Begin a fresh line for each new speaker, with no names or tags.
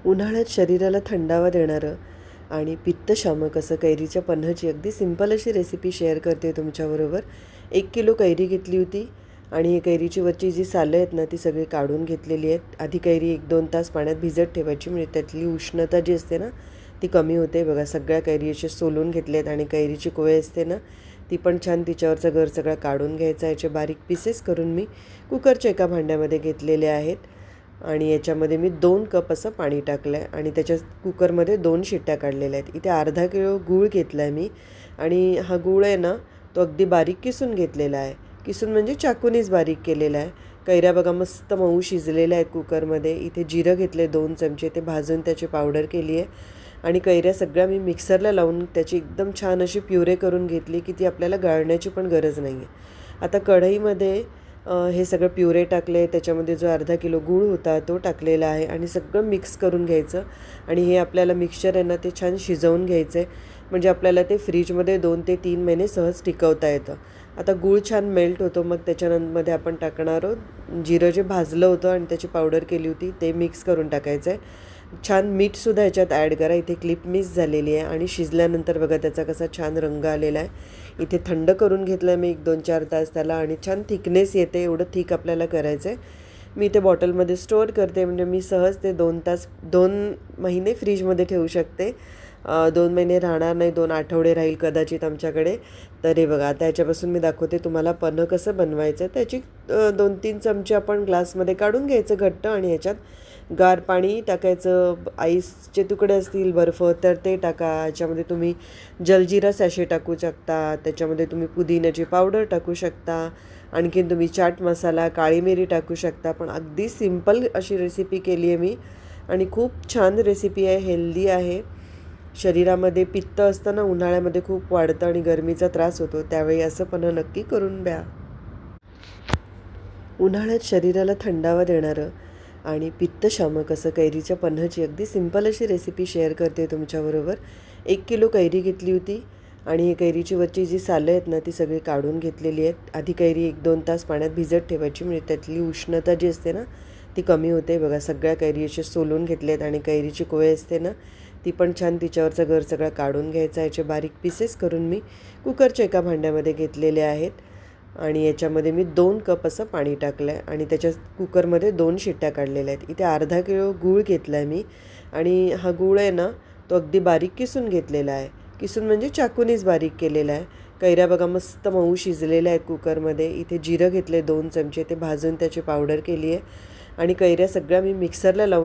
उन्हाळ्यात शरीराला थंडावा देणारं आणि पित्तशामक असं कैरीच्या पन्हची अगदी सिंपल अशी रेसिपी शेअर करते तुमच्याबरोबर. 1 किलो कैरी घेतली होती आणि कैरीची वरची जी सालं आहेत ना ती सगळी काढून घेतलेली आहेत. आधी कैरी 1-2 तास पाण्यात भिजत ठेवायची, म्हणजे त्यातली उष्णता जी असते ना ती कमी होते. बघा, सगळ्या कैरी असे सोलून घेतले आहेत आणि कैरीची कोय असते ना ती पण छान तिच्यावरचा गर सगळा काढून घ्यायचा. याचे बारीक पीसेस करून मी कुकरच्या एका भांड्यामध्ये घेतलेले आहेत आणि याच्यामध्ये मी 2 कप असं पाणी टाकलं आहे आणि त्याच्या कुकरमध्ये 2 शिट्ट्या काढलेल्या आहेत. इथे अर्धा किलो गूळ घेतला आहे मी आणि हा गूळ आहे ना तो अगदी बारीक किसून घेतलेला आहे. किसून म्हणजे चाकूनीच बारीक केलेला आहे. कैऱ्या बघा मस्त मऊ शिजलेल्या आहेत कुकरमध्ये. इथे जिरं घेतले 2 चमचे, ते भाजून त्याची पावडर केली आहे आणि कैऱ्या सगळ्या मी मिक्सरला लावून त्याची एकदम छान अशी प्युरे करून घेतली की ती आपल्याला गाळण्याची पण गरज नाही आहे. आता कढईमध्ये हे सगळं प्युरे टाकले, त्याच्यामध्ये जो अर्धा किलो गूळ होता तो टाकलेला आहे आणि सगळं मिक्स करून घ्यायचं आणि हे आपल्याला मिक्सचर आहे ना ते छान शिजवून घ्यायचं आहे, म्हणजे आपल्याला ते फ्रीजमध्ये 2 ते 3 महिने सहज टिकवता येतं. आता गूळ छान मेल्ट होतो, मग त्याच्यामध्ये आपण टाकणार आहोत जिरं जे भाजलं होतं आणि त्याची पावडर केली होती ते मिक्स करून टाकायचं आहे. छान मीठसुद्धा ह्याच्यात ॲड करा. इथे क्लिप मिस झालेली आहे आणि शिजल्यानंतर बघा त्याचा कसा छान रंग आलेला आहे. इथे थंड करून घेतलं आहे मी 1-2-4 तास त्याला आणि छान थिकनेस येते एवढं थिक आपल्याला करायचं आहे. मी ते बॉटलमध्ये स्टोअर करते, म्हणजे मी सहज ते 2 महिने फ्रीजमध्ये ठेवू शकते. 2 महिने राहणार नाही, 2 आठवडे राहील कदाचित आमच्याकडे. तर हे बघा, आता याच्यापासून मी दाखवते तुम्हाला पन्ह कसं बनवायचं. त्याची 2-3 चमचे आपण ग्लासमध्ये काढून घ्यायचं घट्ट आणि ह्याच्यात गार पाणी टाकायचं. आईसचे तुकडे असतील, बर्फ, तर ते टाका. याच्यामध्ये तुम्ही जलजिरा सॅशे टाकू शकता, त्याच्यामध्ये तुम्ही पुदिन्याची पावडर टाकू शकता, आणखीन तुम्ही चाट मसाला, काळी मिरी टाकू शकता. पण अगदी सिंपल अशी रेसिपी केली आहे मी आणि खूप छान रेसिपी आहे, हेल्दी आहे. शरीरामध्ये पित्त असतं ना उन्हाळ्यामध्ये खूप वाढतं आणि गरमीचा त्रास होतो, त्यावेळी असं पन्ह नक्की करून द्या. उन्हाळ्यात शरीराला थंडावा देणारं आणि पित्तशामक असं कैरीच्या पन्हची अगदी सिंपल अशी रेसिपी शेअर करते तुमच्याबरोबर. 1 किलो कैरी घेतली होती आणि कैरीची वरची जी सालं आहेत ना ती सगळी काढून घेतलेली आहेत. आधी कैरी 1-2 तास पाण्यात भिजत ठेवायची, म्हणजे त्यातली उष्णता जी असते ना ती कमी होते. बघा, सगळ्या कैरी असे सोलून घेतले आहेत आणि कैरीची कोय असते ना ती पण छान तिच्यावरचा गर सगळा काढून घ्यायचा. याचे बारीक पीसेस करून मी कुकरच्या एका भांड्यामध्ये घेतलेले आहेत आणि याच्यामध्ये मी 2 कप असं पाणी टाकलं आहे आणि त्याच्या कुकरमध्ये 2 शिट्ट्या काढलेल्या आहेत. इथे अर्धा किलो गूळ घेतला आहे मी आणि हा गूळ आहे ना तो अगदी बारीक किसून घेतलेला आहे. किसून म्हणजे चाकूनीच बारीक केलेला आहे. कैऱ्या बघा मस्त मऊ शिजलेल्या आहेत कुकरमध्ये. इथे जिरं घेतले 2 चमचे, ते भाजून त्याची पावडर केली आहे आणि कैऱ्या सगळ्या मी मिक्सरला लावून